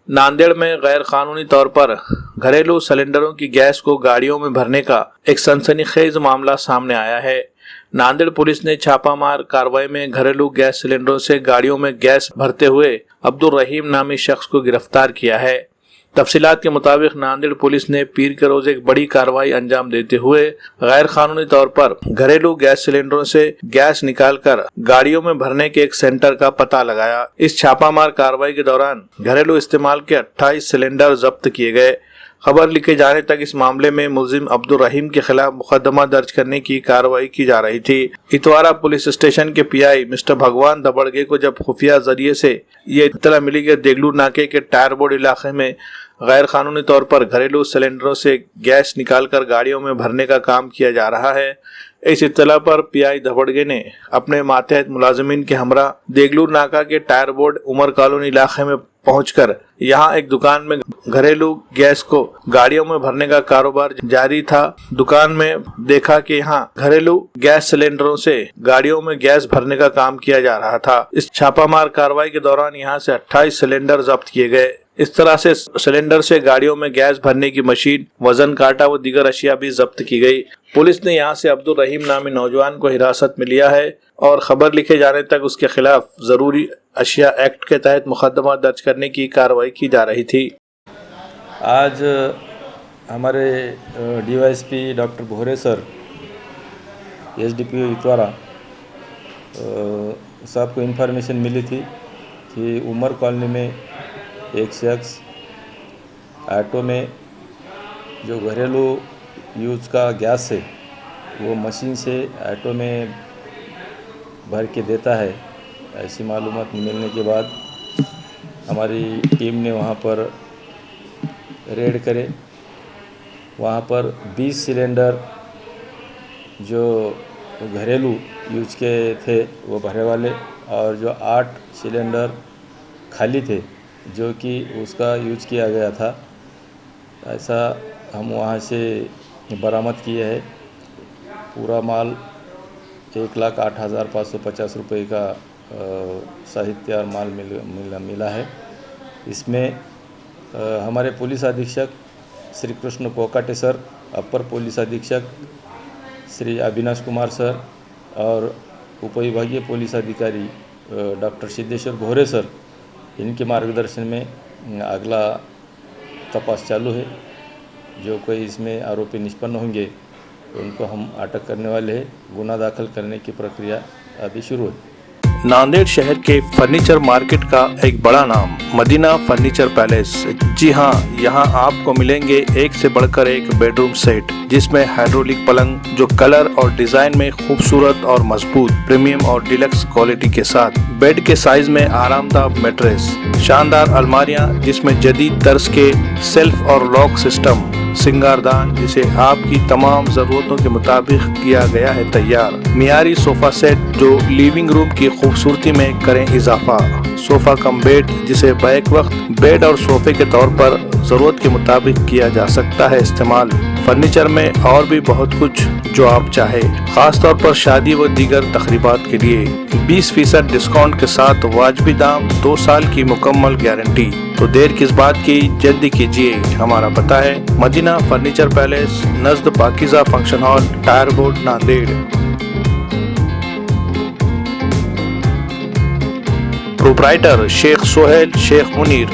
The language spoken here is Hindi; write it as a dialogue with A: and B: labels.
A: नांदेड़ में गैर कानूनी तौर पर घरेलू सिलेंडरों की गैस को गाड़ियों में भरने का एक सनसनीखेज मामला सामने आया है। नांदेड़ पुलिस ने छापामार कार्रवाई में घरेलू गैस सिलेंडरों से गाड़ियों में गैस भरते हुए अब्दुल रहीम नामी शख्स को गिरफ्तार किया है। तफसीलात के मुताबिक नांदेड़ पुलिस ने पीर के रोज एक बड़ी कार्रवाई अंजाम देते हुए गैर कानूनी तौर पर घरेलू गैस सिलेंडरों से गैस निकालकर गाड़ियों में भरने के एक सेंटर का पता लगाया। इस छापामार कार्रवाई के दौरान घरेलू इस्तेमाल के 28 सिलेंडर जब्त किए गए। खबर लिखे जाने तक इस मामले में मुलजिम अब्दुल रहीम के खिलाफ मुकदमा दर्ज करने की कार्रवाई की जा रही थी। इतवारा पुलिस स्टेशन के पीआई मिस्टर भगवान दबड़गे को जब खुफिया जरिए से ये इत्तला मिली कि देगलू नाके के टायर बोर्ड इलाके में गैर कानूनी तौर पर घरेलू सिलेंडरों से गैस निकालकर गाड़ियों में भरने का काम किया जा रहा है, इस इत्तला पर पीआई दबड़गे ने अपने मातहत मुलाजिमीन के हमरा देगलूर नाका के टायर बोर्ड उमर कॉलोनी इलाके में पहुंचकर यहां एक दुकान में घरेलू गैस को गाड़ियों में भरने का कारोबार जारी था। दुकान में देखा कि यहां घरेलू गैस सिलेंडरों से गाड़ियों में गैस भरने का काम किया जा रहा था। इस छापामार कार्रवाई के दौरान यहां से 28 सिलेंडर जब्त किए गए। इस तरह से सिलेंडर से गाड़ियों में गैस भरने की मशीन, वजन कांटा व दीगर अशिया भी जब्त की गई। पुलिस ने यहां से अब्दुल रहीम नामी नौजवान को हिरासत में लिया है और खबर लिखे जाने तक उसके खिलाफ जरूरी अशिया एक्ट के तहत मुकदमा दर्ज करने की कार्रवाई की जा रही थी।
B: आज हमारे डीवाईएसपी डॉक्टर भोरे सर, एसडीपीओ इतवारा साहब को इन्फॉर्मेशन मिली थी कि उमर कॉलोनी में एक शख्स ऑटो में जो घरेलू यूज का गैस है वो मशीन से ऑटो में भर के देता है। ऐसी मालूमात मिलने के बाद हमारी टीम ने वहाँ पर रेड करे। वहाँ पर 20 सिलेंडर जो घरेलू यूज के थे वो भरे वाले और जो 8 सिलेंडर खाली थे जो कि उसका यूज किया गया था, ऐसा हम वहाँ से बरामद किए है। पूरा माल 1,08,550 रुपये का साहित्य और माल मिला है। इसमें हमारे पुलिस अधीक्षक श्री कृष्ण पोकाटे सर, अपर पुलिस अधीक्षक श्री अविनाश कुमार सर और उपविभागीय पुलिस अधिकारी डॉक्टर सिद्धेश्वर भोरे सर, इनके मार्गदर्शन में अगला तपास चालू है। जो कोई इसमें आरोपी निष्पन्न होंगे उनको हम अटक करने वाले हैं। गुना दाखिल करने की प्रक्रिया अभी शुरू है।
A: नांदेड़ शहर के फर्नीचर मार्केट का एक बड़ा नाम मदीना फर्नीचर पैलेस। जी हाँ, यहाँ आपको मिलेंगे एक से बढ़कर एक बेडरूम सेट जिसमें हाइड्रोलिक पलंग जो कलर और डिजाइन में खूबसूरत और मजबूत प्रीमियम और डिलक्स क्वालिटी के साथ, बेड के साइज में आरामदायक मैट्रेस, शानदार अलमारियाँ जिसमें जदीद तर्ज के सेल्फ और लॉक सिस्टम, सिंगारदान जिसे आपकी तमाम जरूरतों के मुताबिक किया गया है तैयार, मियारी सोफा सेट जो लिविंग रूम की खूबसूरती में करें इजाफा, सोफा कम बेड जिसे बैक वक्त बेड और सोफे के तौर पर जरूरत के मुताबिक किया जा सकता है इस्तेमाल। फर्नीचर में और भी बहुत कुछ जो आप चाहे, खास तौर पर शादी व दीगर तकरीबात के लिए 20% डिस्काउंट के साथ वाजबी दाम, 2 साल की मुकम्मल गारंटी। तो देर किस बात की, जल्दी कीजिए। हमारा पता है मदीना फर्नीचर पैलेस, नज़द Pakiza function hall, tyre board, Nanded. Proprietor Shaikh Sohail Shaikh Munir.